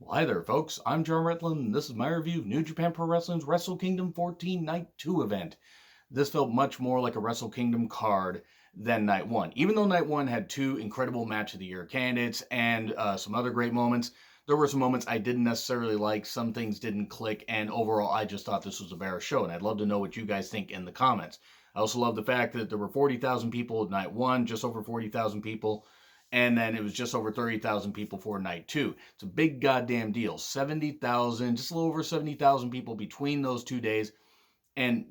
Well, hi there, folks. I'm John Retlin, and this is my review of New Japan Pro Wrestling's Wrestle Kingdom 14 Night 2 event. This felt much more like a Wrestle Kingdom card than Night 1. Even though Night 1 had two incredible Match of the Year candidates and some other great moments, there were some moments I didn't necessarily like, some things didn't click, and overall I just thought this was a better show, and I'd love to know what you guys think in the comments. I also love the fact that there were 40,000 people at Night 1, just over 40,000 people, and then it was just over 30,000 people for Night 2. It's a big goddamn deal. 70,000, just a little over 70,000 people between those 2 days. And,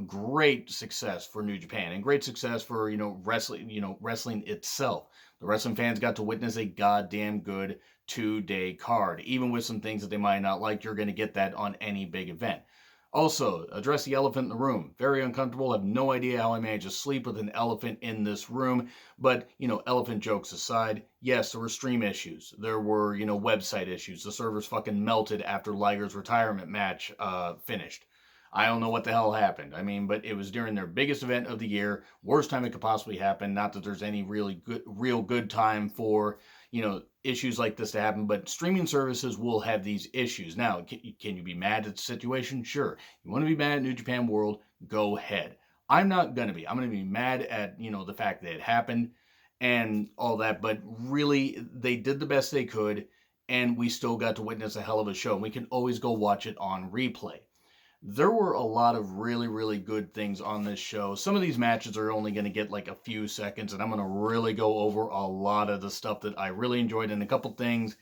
great success for New Japan and great success for, wrestling itself. The wrestling fans got to witness a goddamn good 2-day card. Even with some things that they might not like, you're going to get that on any big event. Also, address the elephant in the room. Very uncomfortable. I have no idea how I managed to sleep with an elephant in this room. But, elephant jokes aside, yes, there were stream issues. There were, website issues. The servers fucking melted after Liger's retirement match finished. I don't know what the hell happened. But it was during their biggest event of the year, worst time it could possibly happen. Not that there's any real good time for, issues like this to happen, but streaming services will have these issues. Now, can you be mad at the situation? Sure. You want to be mad at New Japan World? Go ahead. I'm not going to be. I'm going to be mad at, the fact that it happened and all that, but really, they did the best they could, and we still got to witness a hell of a show. We can always go watch it on replay. There were a lot of really, really good things on this show. Some of these matches are only going to get like a few seconds, and I'm going to really go over a lot of the stuff that I really enjoyed and a couple things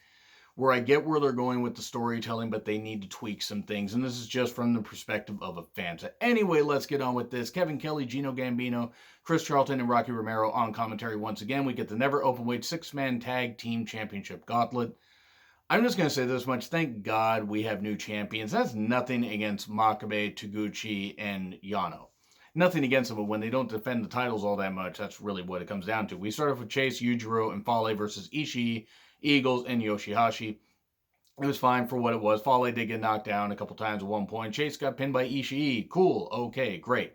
where I get where they're going with the storytelling, but they need to tweak some things. And this is just from the perspective of a fan. So anyway, let's get on with this. Kevin Kelly, Gino Gambino, Chris Charlton, and Rocky Romero on commentary once again. We get the never openweight 6-man tag team championship gauntlet. I'm just going to say this much. Thank God we have new champions. That's nothing against Makabe, Taguchi, and Yano. Nothing against them, but when they don't defend the titles all that much, that's really what it comes down to. We start off with Chase, Yujiro, and Fale versus Ishii, Eagles, and Yoshihashi. It was fine for what it was. Fale did get knocked down a couple times at one point. Chase got pinned by Ishii. Cool. Okay, great.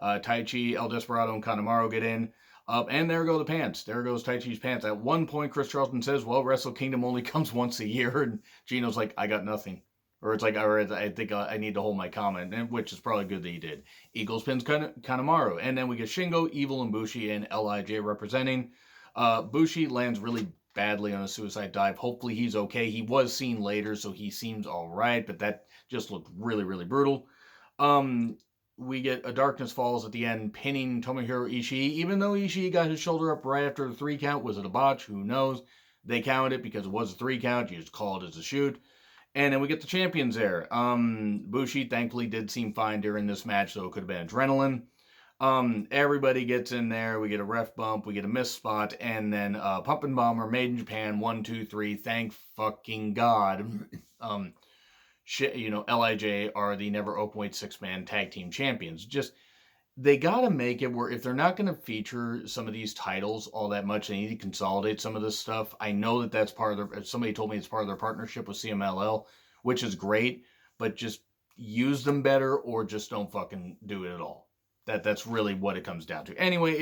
Taichi, El Desperado, and Kanemaru get in. And there go the pants. There goes Taichi's pants. At one point, Chris Charlton says, well, Wrestle Kingdom only comes once a year. And Gino's like, I got nothing. Or it's like, I think I need to hold my comment, which is probably good that he did. Eagles pins Kanemaru. And then we get Shingo, Evil, and Bushi and LIJ representing. Bushi lands really badly on a suicide dive. Hopefully he's okay. He was seen later, so he seems all right. But that just looked really, really brutal. We get a Darkness Falls at the end, pinning Tomohiro Ishii, even though Ishii got his shoulder up right after the 3 count. Was it a botch? Who knows? They counted it because it was a 3 count. You just call it as a shoot. And then we get the champions there. Bushi thankfully did seem fine during this match, so it could have been adrenaline. Everybody gets in there. We get a ref bump. We get a missed spot. And then Pump and Bomber, Made in Japan, 1, 2, 3. Thank fucking God. LIJ are the never openweight 6-man tag team champions. Just, they got to make it where if they're not going to feature some of these titles all that much, they need to consolidate some of this stuff. I know that that's part of their, somebody told me it's part of their partnership with CMLL, which is great, but just use them better or just don't fucking do it at all. That's really what it comes down to. Anyway,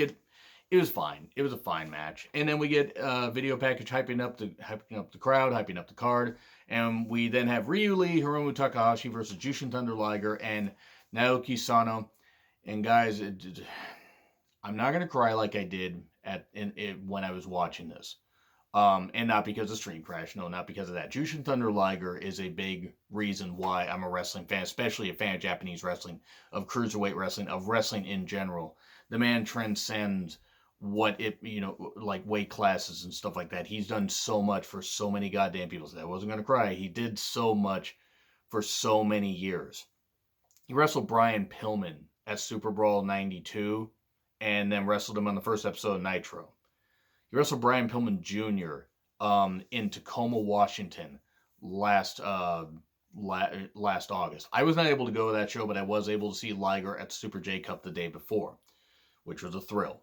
it was fine. It was a fine match. And then we get a video package hyping up the crowd, hyping up the card. And we then have Ryu Lee, Hiromu Takahashi versus Jushin Thunder Liger and Naoki Sano. And guys, I'm not going to cry like I did when I was watching this. And not because of Stream Crash. No, not because of that. Jushin Thunder Liger is a big reason why I'm a wrestling fan, especially a fan of Japanese wrestling, of cruiserweight wrestling, of wrestling in general. The man transcends what it, like weight classes and stuff like that. He's done so much for so many goddamn people. So I wasn't going to cry. He did so much for so many years. He wrestled Brian Pillman at Super Brawl 92 and then wrestled him on the first episode of Nitro. He wrestled Brian Pillman Jr. In Tacoma, Washington last August. I was not able to go to that show, but I was able to see Liger at Super J Cup the day before, which was a thrill.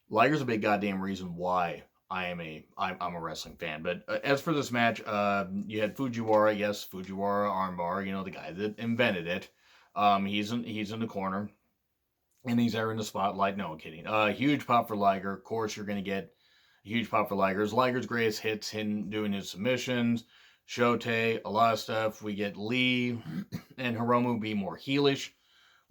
Liger's a big goddamn reason why I'm a wrestling fan. But as for this match, you had Fujiwara, yes, Fujiwara armbar, the guy that invented it. He's in the corner, and he's there in the spotlight. No, I'm kidding. Huge pop for Liger. Of course, you're going to get a huge pop for Liger. Liger's greatest hits, him doing his submissions, Shotei, a lot of stuff. We get Lee and Hiromu be more heelish.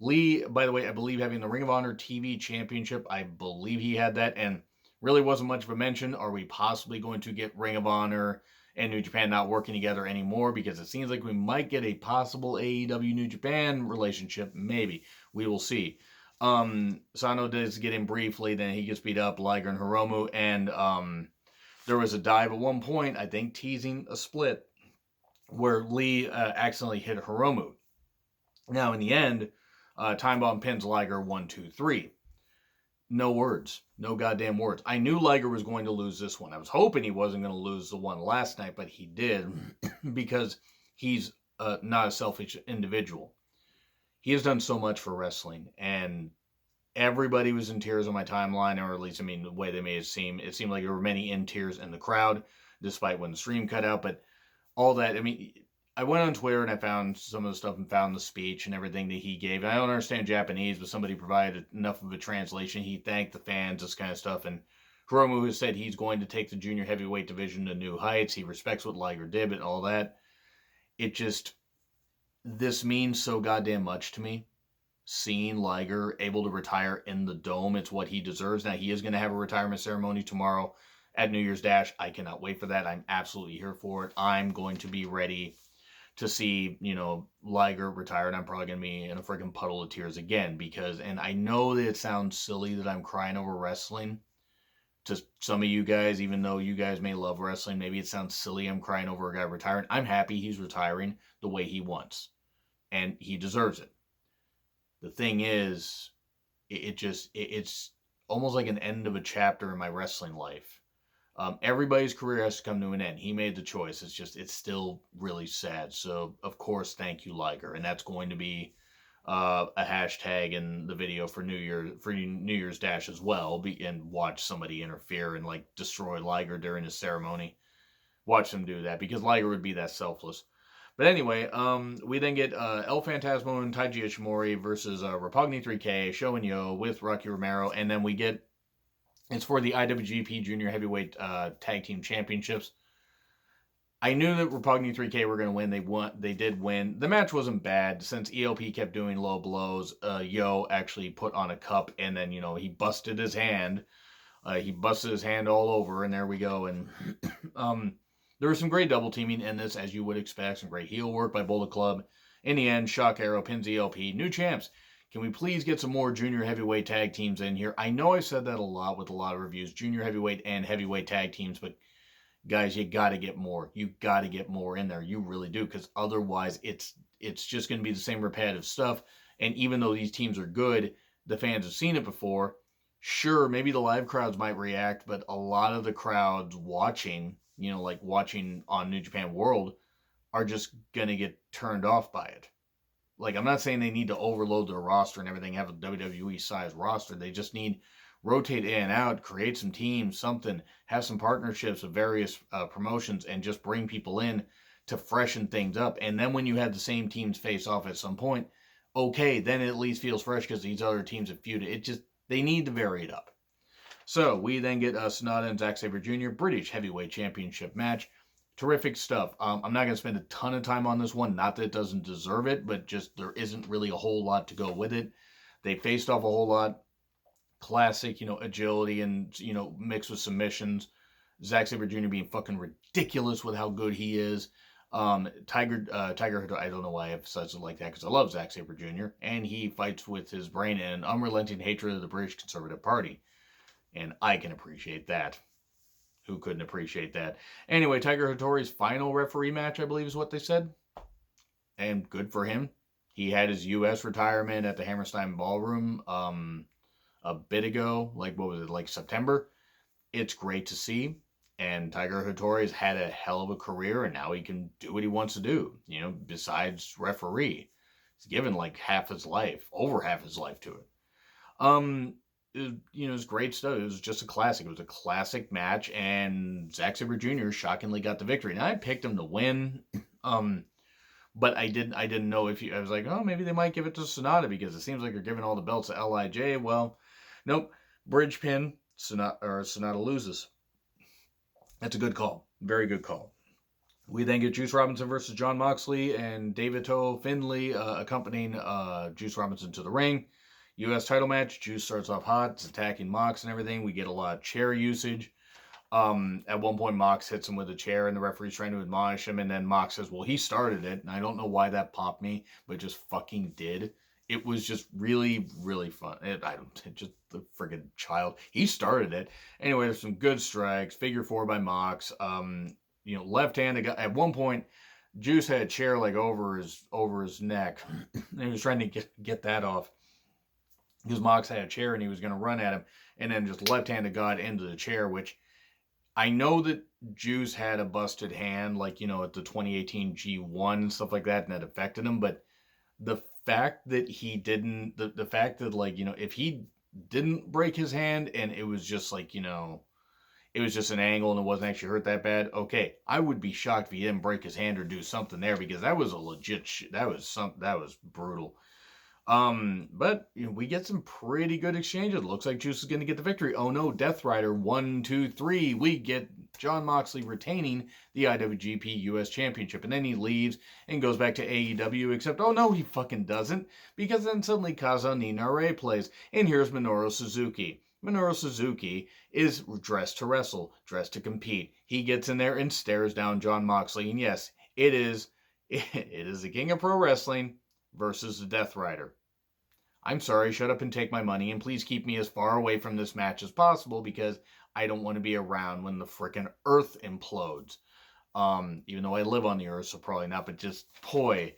Lee, by the way, I believe having the Ring of Honor TV Championship, I believe he had that, and really wasn't much of a mention. Are we possibly going to get Ring of Honor and New Japan not working together anymore? Because it seems like we might get a possible AEW New Japan relationship. Maybe. We will see. Sano does get in briefly, then he gets beat up, Liger and Hiromu, and there was a dive at one point, I think teasing a split, where Lee accidentally hit Hiromu. Now, in the end, Time Bomb pins Liger 1, 2, 3. No words. No goddamn words. I knew Liger was going to lose this one. I was hoping he wasn't going to lose the one last night, but he did because he's not a selfish individual. He has done so much for wrestling, and everybody was in tears on my timeline, or at least, I mean, the way they made it seemed like there were many in tears in the crowd, despite when the stream cut out, but all that, I mean, I went on Twitter and I found some of the stuff and found the speech and everything that he gave. And I don't understand Japanese, but somebody provided enough of a translation. He thanked the fans, this kind of stuff. And Hiromu has said he's going to take the junior heavyweight division to new heights. He respects what Liger did and all that. It just, this means so goddamn much to me. Seeing Liger able to retire in the Dome, it's what he deserves. Now, he is going to have a retirement ceremony tomorrow at New Year's Dash. I cannot wait for that. I'm absolutely here for it. I'm going to be ready to see, Liger retire, and I'm probably going to be in a freaking puddle of tears again because, and I know that it sounds silly that I'm crying over wrestling to some of you guys, even though you guys may love wrestling, maybe it sounds silly I'm crying over a guy retiring. I'm happy he's retiring the way he wants, and he deserves it. The thing is, it's almost like an end of a chapter in my wrestling life. Everybody's career has to come to an end. He made the choice. It's still really sad. So, of course, thank you, Liger. And that's going to be a hashtag in the video for New Year's Dash as well. And watch somebody interfere and destroy Liger during his ceremony. Watch them do that because Liger would be that selfless. But anyway, we then get El Phantasmo and Taiji Ishimori versus Roppongi 3K, Sho and Yo with Rocky Romero, and then we get. It's for the IWGP Junior Heavyweight Tag Team Championships. I knew that Roppongi 3K were going to win. They did win. The match wasn't bad since ELP kept doing low blows. Yo actually put on a cup, and then he busted his hand. He busted his hand all over, and there we go. And there was some great double teaming in this, as you would expect. Some great heel work by Bullet Club. In the end, Shock Arrow pins ELP. New champs. Can we please get some more junior heavyweight tag teams in here? I know I said that a lot with a lot of reviews, junior heavyweight and heavyweight tag teams, but guys, you got to get more. You got to get more in there. You really do, because otherwise it's just going to be the same repetitive stuff. And even though these teams are good, the fans have seen it before. Sure, maybe the live crowds might react, but a lot of the crowds watching, watching on New Japan World, are just going to get turned off by it. I'm not saying they need to overload their roster and everything, have a WWE-sized roster. They just need rotate in and out, create some teams, something, have some partnerships with various promotions, and just bring people in to freshen things up. And then when you have the same teams face off at some point, okay, then it at least feels fresh because these other teams have feuded. They need to vary it up. So we then get Sonata and Zack Sabre Jr. British Heavyweight Championship match. Terrific stuff. I'm not going to spend a ton of time on this one. Not that it doesn't deserve it, but just there isn't really a whole lot to go with it. They faced off a whole lot. Classic, agility and, mixed with submissions. Zack Sabre Jr. being fucking ridiculous with how good he is. Tiger, I don't know why I emphasize it like that, because I love Zack Sabre Jr. And he fights with his brain and unrelenting hatred of the British Conservative Party. And I can appreciate that. Who couldn't appreciate that? Anyway, Tiger Hattori's final referee match, I believe is what they said. And good for him. He had his U.S. retirement at the Hammerstein Ballroom a bit ago. September? It's great to see. And Tiger Hattori's had a hell of a career, and now he can do what he wants to do, besides referee. He's given half his life, over half his life to it. It was great stuff. It was just a classic. It was a classic match, and Zack Sabre Jr. shockingly got the victory. Now I picked him to win, but I didn't know I was like, oh, maybe they might give it to Sonata because it seems like they're giving all the belts to LIJ. Well, nope. Bridge pin. Sonata loses. That's a good call. Very good call. We then get Juice Robinson versus John Moxley and David Toe Finlay accompanying Juice Robinson to the ring. U.S. title match. Juice starts off hot. It's attacking Mox and everything. We get a lot of chair usage. At one point, Mox hits him with a chair, and the referee's trying to admonish him. And then Mox says, well, he started it. And I don't know why that popped me, but it just fucking did. It was just really, really fun. Just the friggin' child. He started it. Anyway, there's some good strikes. Figure four by Mox. Left hand. At one point, Juice had a chair like over his neck, and he was trying to get that off because Mox had a chair and he was going to run at him, and then just left hand of God into the chair, which I know that Juice had a busted hand, like, at the 2018 G1, stuff like that, and that affected him, but the fact that he didn't, the fact that, like, if he didn't break his hand and it was just like, it was just an angle and it wasn't actually hurt that bad, okay, I would be shocked if he didn't break his hand or do something there, because that was a legit that was brutal. But we get some pretty good exchanges. It looks like Juice is going to get the victory. Oh no, Death Rider 1, 2, 3. We get John Moxley retaining the IWGP US Championship, and then he leaves and goes back to AEW. Except, oh no, he fucking doesn't, because then suddenly Kaza Ninare plays, and here's Minoru Suzuki. Minoru Suzuki is dressed to wrestle, dressed to compete. He gets in there and stares down John Moxley, and yes, it is the King of Pro Wrestling versus the Death Rider. I'm sorry, shut up and take my money, and please keep me as far away from this match as possible, because I don't want to be around when the frickin' Earth implodes. Even though I live on the Earth, so probably not, but just, boy,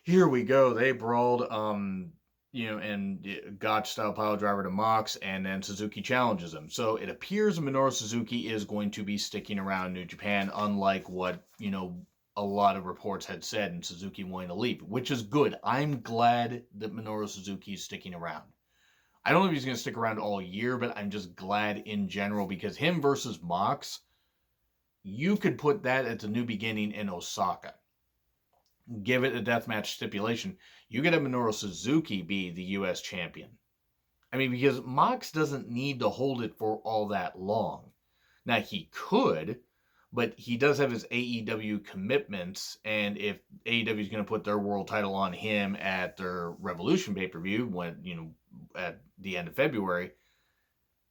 here we go. They brawled, and Gotch style pile driver to Mox, and then Suzuki challenges him. So it appears Minoru Suzuki is going to be sticking around New Japan, unlike what, a lot of reports had said, and Suzuki wanting to leave, which is good. I'm glad that Minoru Suzuki is sticking around. I don't know if he's going to stick around all year, but I'm just glad in general, because him versus Mox, you could put that at the New Beginning in Osaka. Give it a deathmatch stipulation. You could have Minoru Suzuki be the U.S. champion. I mean, because Mox doesn't need to hold it for all that long. Now, he could, but he does have his AEW commitments, and if AEW is going to put their world title on him at their Revolution pay-per-view, when, at the end of February,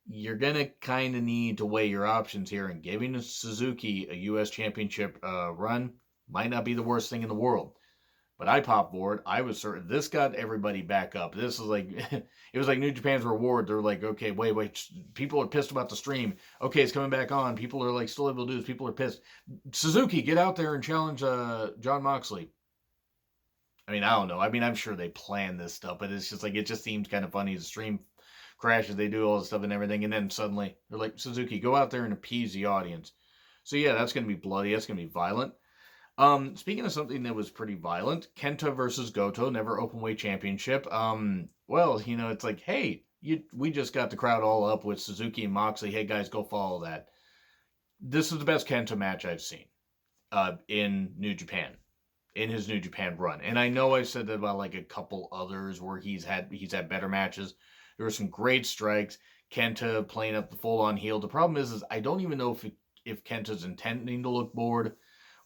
you're going to kind of need to weigh your options here, and giving Suzuki a U.S. championship run might not be the worst thing in the world. But I popped forward. I was certain this got everybody back up. This is like, it was like New Japan's reward. They're like, okay, wait. People are pissed about the stream. Okay, it's coming back on. People are like still able to do this. People are pissed. Suzuki, get out there and challenge John Moxley. I mean, I don't know. I mean, I'm sure they plan this stuff, but it's just like, it just seems kind of funny. The stream crashes. They do all this stuff and everything. And then suddenly they're like, Suzuki, go out there and appease the audience. So yeah, that's going to be bloody. That's going to be violent. Speaking of something that was pretty violent, Kenta versus Goto, never openweight championship. Well, it's like, hey, we just got the crowd all up with Suzuki and Moxley. Hey guys, go follow that. This is the best Kenta match I've seen, in New Japan, in his New Japan run. And I know I've said that about like a couple others where he's had better matches. There were some great strikes. Kenta playing up the full-on heel. The problem is I don't even know if Kenta's intending to look bored,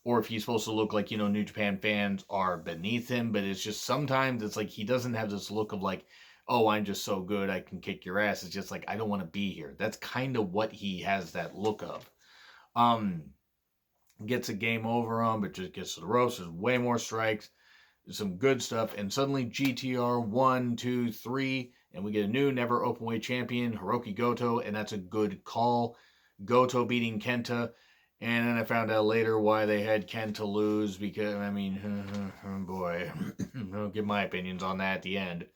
or if he's supposed to look like, New Japan fans are beneath him. But it's just sometimes it's like he doesn't have this look of like, oh, I'm just so good, I can kick your ass. It's just like, I don't want to be here. That's kind of what he has that look of. Gets a game over on, but just gets to the ropes. There's way more strikes. Some good stuff. And suddenly GTR 1, 2, 3. And we get a new never openweight champion, Hiroki Goto. And that's a good call. Goto beating Kenta. And then I found out later why they had Kenta lose, because, I mean, boy, I'll give my opinions on that at the end.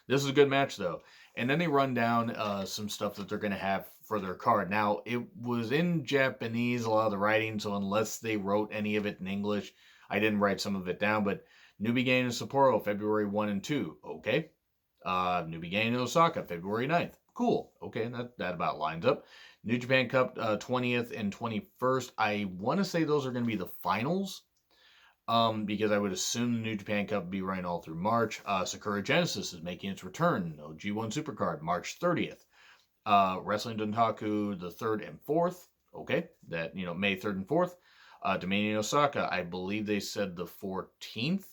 This is a good match, though. And then they run down some stuff that they're going to have for their card. Now, it was in Japanese, a lot of the writing, so unless they wrote any of it in English, I didn't write some of it down, but New Beginning in Sapporo, February 1 and 2. Okay. New Beginning in Osaka, February 9th. Cool. Okay, that about lines up. New Japan Cup 20th and 21st. I want to say those are going to be the finals, because I would assume the New Japan Cup would be running all through March. Sakura Genesis is making its return. No G1 Supercard, March 30th. Wrestling Dontaku the 3rd and 4th. Okay, that, May 3rd and 4th. Dominion Osaka, I believe they said the 14th.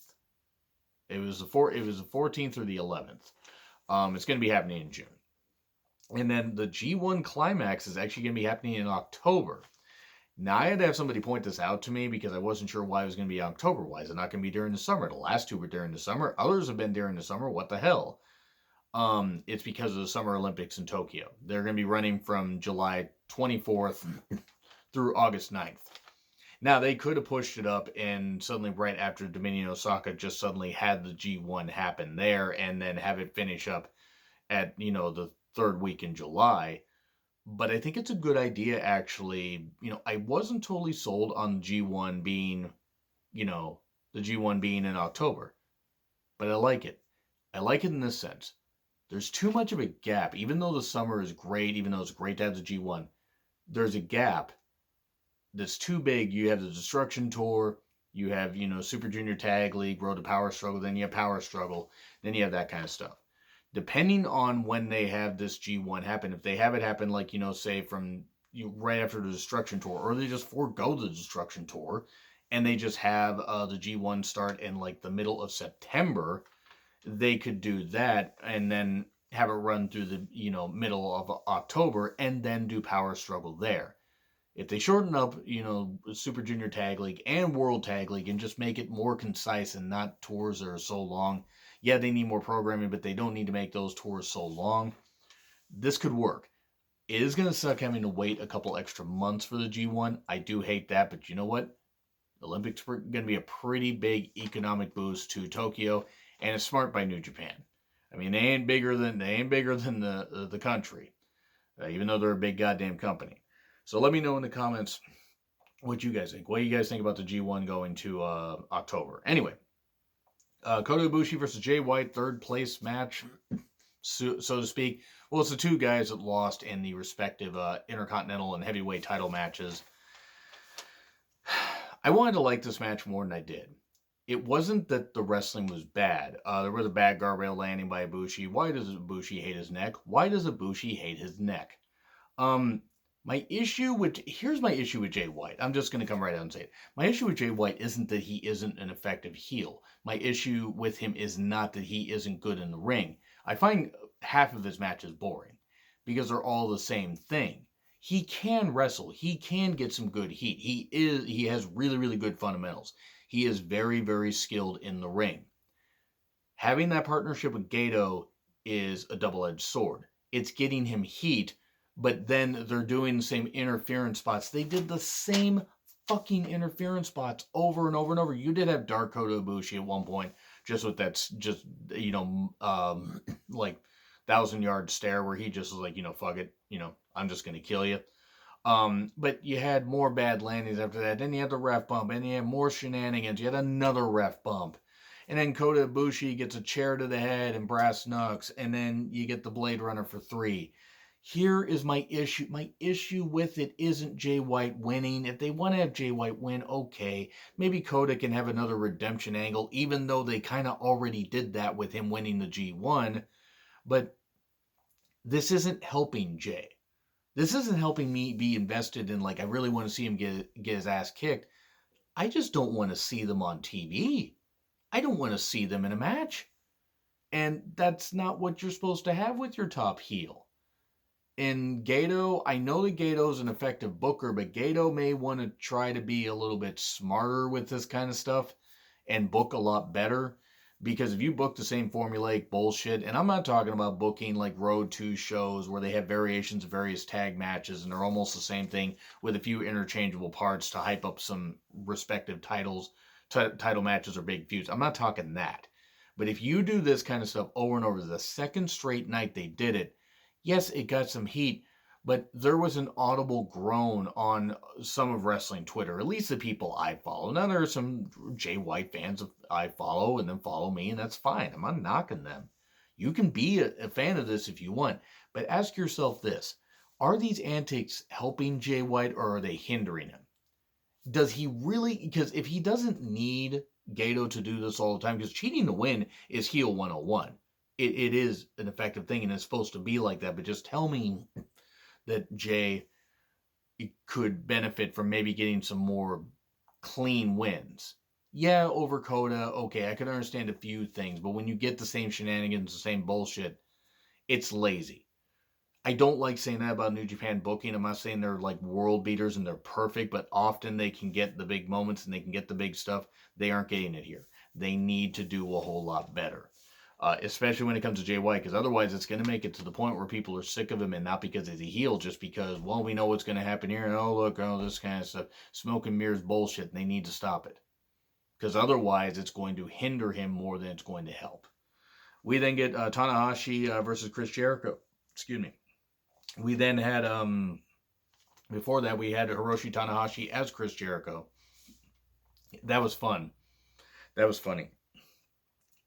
It was the 14th through the 11th. It's going to be happening in June. And then the G1 Climax is actually going to be happening in October. Now, I had to have somebody point this out to me because I wasn't sure why it was going to be October. Why is it not going to be during the summer? The last two were during the summer. Others have been during the summer. What the hell? It's because of the Summer Olympics in Tokyo. They're going to be running from July 24th through August 9th. Now, they could have pushed it up and suddenly right after Dominion Osaka just suddenly had the G1 happen there and then have it finish up at, the third week in July. But I think it's a good idea, actually. I wasn't totally sold on G1 being, the G1 being in October. But I like it. I like it in this sense. There's too much of a gap. Even though the summer is great, even though it's great to have the G1, there's a gap that's too big. You have the Destruction Tour, you have, Super Junior Tag League, Road to Power Struggle, then you have Power Struggle, then you have that kind of stuff. Depending on when they have this G1 happen, if they have it happen like, say from right after the Destruction Tour, or they just forego the Destruction Tour, and they just have the G1 start in like the middle of September, they could do that and then have it run through the, middle of October and then do Power Struggle there. If they shorten up, Super Junior Tag League and World Tag League and just make it more concise and not tours that are so long. Yeah, they need more programming, but they don't need to make those tours so long. This could work. It is going to suck having to wait a couple extra months for the G1. I do hate that, but you know what? The Olympics are going to be a pretty big economic boost to Tokyo, and it's smart by New Japan. I mean, they ain't bigger than the country, even though they're a big goddamn company. So let me know in the comments what you guys think. What do you guys think about the G1 going to October? Anyway, Kota Ibushi versus Jay White, third place match, so to speak. Well, it's the two guys that lost in the respective Intercontinental and Heavyweight title matches. I wanted to like this match more than I did. It wasn't that the wrestling was bad. There was a bad guardrail landing by Ibushi. Why does Ibushi hate his neck? Why does Ibushi hate his neck? Here's my issue with Jay White. I'm just going to come right out and say it. My issue with Jay White isn't that he isn't an effective heel. My issue with him is not that he isn't good in the ring. I find half of his matches boring because they're all the same thing. He can wrestle. He can get some good heat. He has really, really good fundamentals. He is very, very skilled in the ring. Having that partnership with Gato is a double-edged sword. It's getting him heat, but then they're doing the same interference spots. They did the same fucking interference spots over and over and over. You did have Dark Kota Ibushi at one point, just with that, like 1,000-yard stare where he just was like, fuck it, I'm just gonna kill you. But you had more bad landings after that. Then you had the ref bump, and you had more shenanigans. You had another ref bump. And then Kota Ibushi gets a chair to the head and brass knucks, and then you get the Blade Runner for 3. Here is my issue. My issue with it isn't Jay White winning. If they want to have Jay White win, okay. Maybe Kota can have another redemption angle, even though they kind of already did that with him winning the G1. But this isn't helping Jay. This isn't helping me be invested in, I really want to see him get his ass kicked. I just don't want to see them on TV. I don't want to see them in a match. And that's not what you're supposed to have with your top heel. And Gato, I know that Gato's an effective booker, but Gato may want to try to be a little bit smarter with this kind of stuff and book a lot better. Because if you book the same formulaic bullshit, and I'm not talking about booking like Road 2 shows where they have variations of various tag matches and they're almost the same thing with a few interchangeable parts to hype up some respective title matches or big feuds. I'm not talking that. But if you do this kind of stuff over and over, the second straight night they did it, yes, it got some heat, but there was an audible groan on some of wrestling Twitter, at least the people I follow. Now, there are some Jay White fans I follow and then follow me, and that's fine. I'm not knocking them. You can be a fan of this if you want, but ask yourself this. Are these antics helping Jay White or are they hindering him? Does he really? Because if he doesn't need Gato to do this all the time, because cheating to win is heel 101. It is an effective thing and it's supposed to be like that, but just tell me that Jay could benefit from maybe getting some more clean wins. Yeah, over Coda, okay, I can understand a few things, but when you get the same shenanigans, the same bullshit, it's lazy. I don't like saying that about New Japan booking. I'm not saying they're like world beaters and they're perfect, but often they can get the big moments and they can get the big stuff. They aren't getting it here. They need to do a whole lot better, especially when it comes to Jay White, because otherwise it's going to make it to the point where people are sick of him, and not because he's a heel, just because, well, we know what's going to happen here, and oh, look, oh, this kind of stuff. Smoke and mirrors bullshit, and they need to stop it. Because otherwise it's going to hinder him more than it's going to help. We then get Tanahashi versus Chris Jericho. Excuse me. We then had, before that, we had Hiroshi Tanahashi as Chris Jericho. That was fun. That was funny.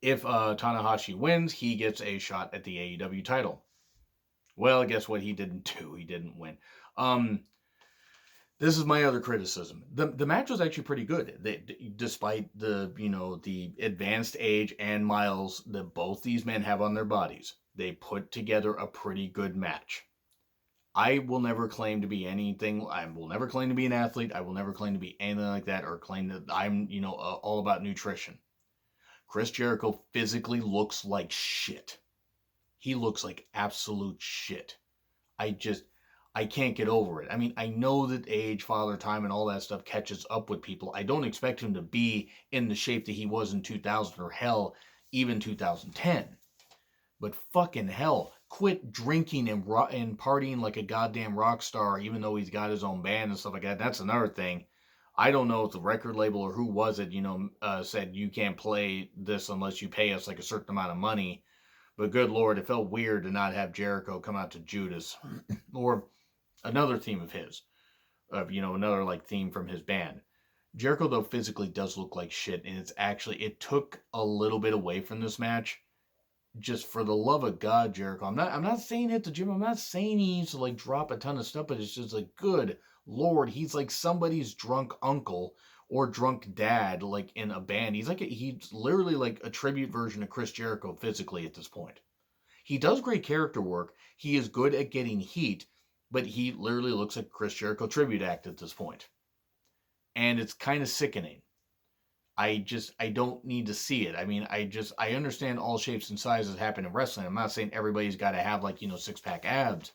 If Tanahashi wins, he gets a shot at the AEW title. Well, guess what? He didn't do. He didn't win. This is my other criticism. The match was actually pretty good. Despite the advanced age and miles that both these men have on their bodies, they put together a pretty good match. I will never claim to be anything. I will never claim to be an athlete. I will never claim to be anything like that, or claim that I'm, all about nutrition. Chris Jericho physically looks like shit. He looks like absolute shit. I can't get over it. I mean, I know that age, father time, and all that stuff catches up with people. I don't expect him to be in the shape that he was in 2000, or hell, even 2010. But fucking hell, quit drinking and partying like a goddamn rock star, even though he's got his own band and stuff like that. That's another thing. I don't know if the record label or who was it, said you can't play this unless you pay us like a certain amount of money. But good Lord, it felt weird to not have Jericho come out to Judas or another theme of his, another like theme from his band. Jericho though physically does look like shit, and it took a little bit away from this match. Just for the love of God, Jericho. I'm not saying hit the gym. I'm not saying he needs to like drop a ton of stuff, but it's just like, good Lord, he's like somebody's drunk uncle or drunk dad, like in a band. He's literally like a tribute version of Chris Jericho physically at this point. He does great character work. He is good at getting heat, but he literally looks like Chris Jericho tribute act at this point. And it's kind of sickening. I don't need to see it. I mean, I understand all shapes and sizes happen in wrestling. I'm not saying everybody's got to have like, six-pack abs,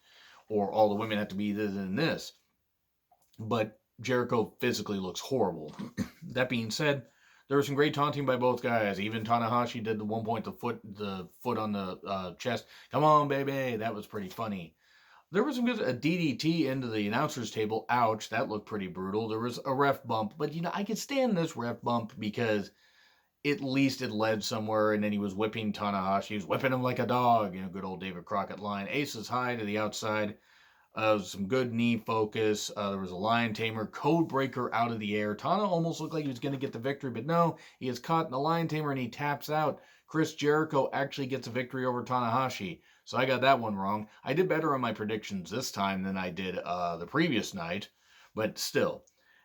or all the women have to be this and this. But Jericho physically looks horrible. That being said, there was some great taunting by both guys. Even Tanahashi did the one point, the foot on the chest. Come on, baby. That was pretty funny. There was some good, a DDT into the announcer's table. Ouch, that looked pretty brutal. There was a ref bump, but I could stand this ref bump because at least it led somewhere, and then he was whipping Tanahashi. He was whipping him like a dog. Good old David Crockett line. Aces high to the outside. Some good knee focus. There was a lion tamer, code breaker out of the air. Tana almost looked like he was going to get the victory, but no, he is caught in the lion tamer and he taps out. Chris Jericho actually gets a victory over Tanahashi. So I got that one wrong. I did better on my predictions this time than I did the previous night, but still,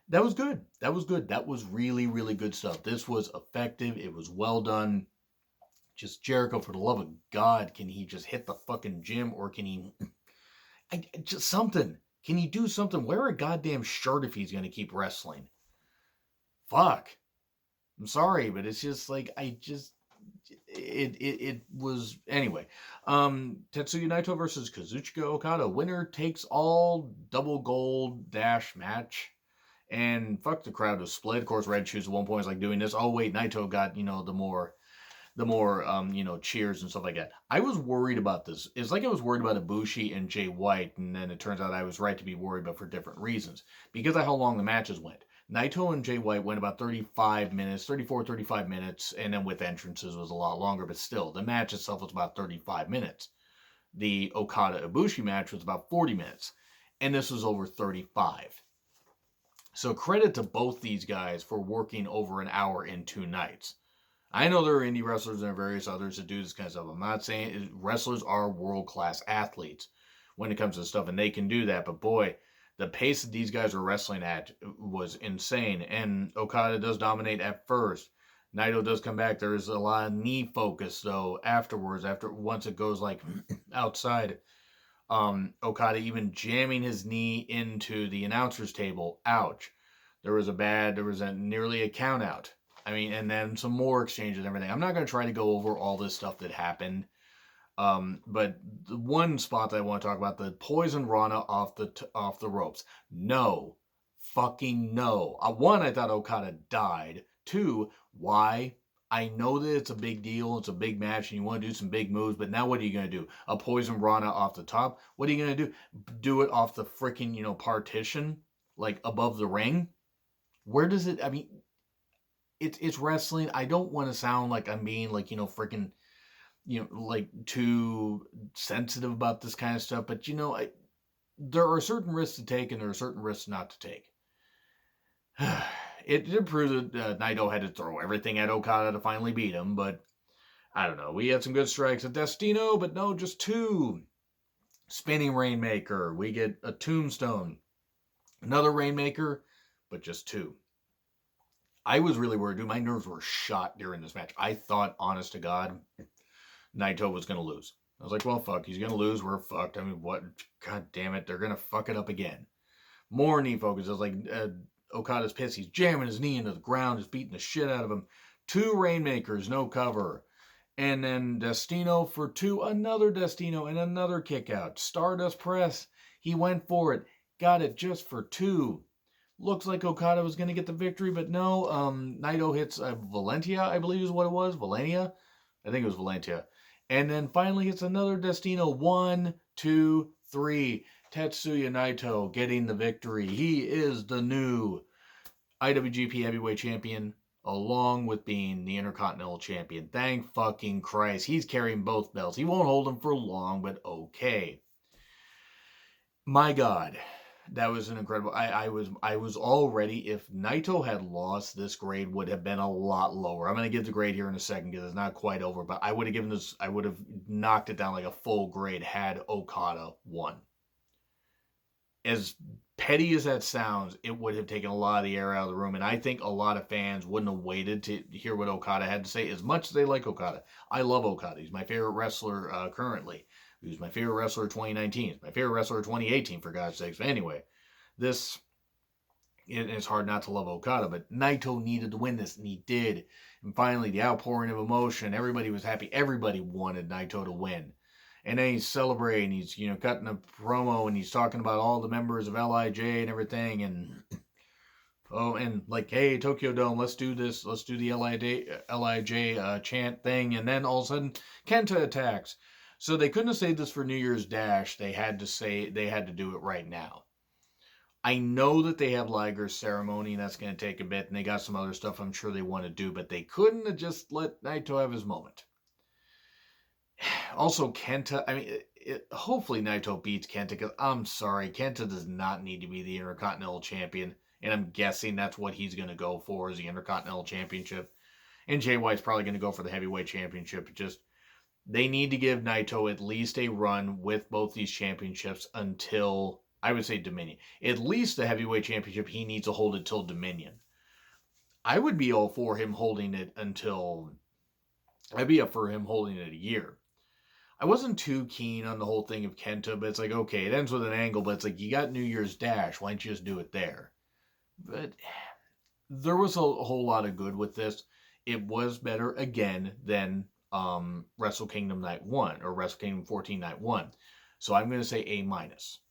that was good. That was good. That was really, really good stuff. This was effective. It was well done. Just Jericho, for the love of God, can he just hit the fucking gym, or can he... just something. Can he do something? Wear a goddamn shirt if he's going to keep wrestling. Fuck. I'm sorry, but it's just like, it was, anyway. Tetsuya Naito versus Kazuchika Okada. Winner takes all, double gold dash match. And fuck, the crowd was split. Of course, Red Shoes at one point was like doing this. Oh wait, Naito got, the more cheers and stuff like that. I was worried about this. It's like I was worried about Ibushi and Jay White, and then it turns out I was right to be worried, but for different reasons. Because of how long the matches went. Naito and Jay White went about 35 minutes, and then with entrances was a lot longer, but still, the match itself was about 35 minutes. The Okada-Ibushi match was about 40 minutes, and this was over 35. So credit to both these guys for working over an hour in 2 nights. I know there are indie wrestlers and there are various others that do this kind of stuff. I'm not saying wrestlers are world-class athletes when it comes to stuff, and they can do that. But boy, the pace that these guys are wrestling at was insane. And Okada does dominate at first. Naito does come back. There's a lot of knee focus, though, afterwards. Once it goes, like, outside. Okada even jamming his knee into the announcer's table. Ouch. There was nearly a count out. I mean, and then some more exchanges and everything. I'm not going to try to go over all this stuff that happened. But the one spot that I want to talk about, the poison Rana off the ropes. No. Fucking no. One, I thought Okada died. Two, why? I know that it's a big deal, it's a big match, and you want to do some big moves, but now what are you going to do? A poison Rana off the top? What are you going to do? Do it off the freaking, partition? Like above the ring? Where does it, I mean, it's wrestling. I don't want to sound like I'm being like, freaking, like too sensitive about this kind of stuff, but there are certain risks to take and there are certain risks not to take. It did prove that Naito had to throw everything at Okada to finally beat him, but I don't know. We had some good strikes at Destino, but no, just two. Spinning Rainmaker. We get a Tombstone. Another Rainmaker, but just two. I was really worried, dude. My nerves were shot during this match. I thought, honest to God, Naito was going to lose. I was like, well, fuck, he's going to lose. We're fucked. I mean, what? God damn it. They're going to fuck it up again. More knee focus. I was like, Okada's pissed. He's jamming his knee into the ground, just beating the shit out of him. Two Rainmakers, no cover. And then Destino for two. Another Destino and another kick out. Stardust Press. He went for it. Got it just for two. Looks like Okada was going to get the victory, but no. Naito hits Valentia, I believe is what it was. Valenia? I think it was Valentia. And then finally hits another Destino. 1, 2, 3. Tetsuya Naito getting the victory. He is the new IWGP Heavyweight Champion, along with being the Intercontinental Champion. Thank fucking Christ. He's carrying both belts. He won't hold them for long, but okay. My God. That was an incredible. I was already, if Naito had lost, this grade would have been a lot lower. I'm going to give the grade here in a second because it's not quite over, but I would have knocked it down like a full grade had Okada won. As petty as that sounds, it would have taken a lot of the air out of the room, and I think a lot of fans wouldn't have waited to hear what Okada had to say, as much as they like Okada. I love Okada. He's my favorite wrestler currently. He was my favorite wrestler 2019. My favorite wrestler 2018, for God's sakes. But anyway, it's hard not to love Okada, but Naito needed to win this, and he did. And finally, the outpouring of emotion. Everybody was happy. Everybody wanted Naito to win. And then he's celebrating. He's, cutting a promo, and he's talking about all the members of LIJ and everything. And, and like, hey, Tokyo Dome, let's do this. Let's do the LIJ chant thing. And then all of a sudden, Kenta attacks. So they couldn't have saved this for New Year's Dash. They had to do it right now. I know that they have Liger's ceremony, and that's going to take a bit, and they got some other stuff I'm sure they want to do, but they couldn't have just let Naito have his moment. Also, Kenta, I mean, hopefully Naito beats Kenta, because I'm sorry, Kenta does not need to be the Intercontinental Champion, and I'm guessing that's what he's going to go for, is the Intercontinental Championship. And Jay White's probably going to go for the Heavyweight Championship. They need to give Naito at least a run with both these championships until, I would say, Dominion. At least the Heavyweight Championship, he needs to hold it till Dominion. I would be all for him holding it I'd be up for him holding it a year. I wasn't too keen on the whole thing of Kenta, but it's like, okay, it ends with an angle, but it's like, you got New Year's Dash, why don't you just do it there? But there was a whole lot of good with this. It was better, again, than Wrestle Kingdom Night 1, or Wrestle Kingdom 14 Night 1. So I'm going to say A-. I'll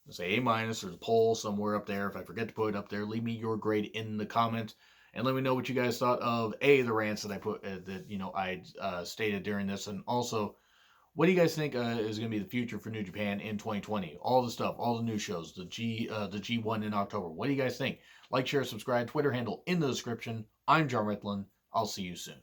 say A-. There's a poll somewhere up there. If I forget to put it up there, leave me your grade in the comments. And let me know what you guys thought of, the rants that I put, I stated during this. And also, what do you guys think is going to be the future for New Japan in 2020? All the stuff, all the new shows, the G1 in October. What do you guys think? Like, share, subscribe, Twitter handle in the description. I'm John Ritlin. I'll see you soon.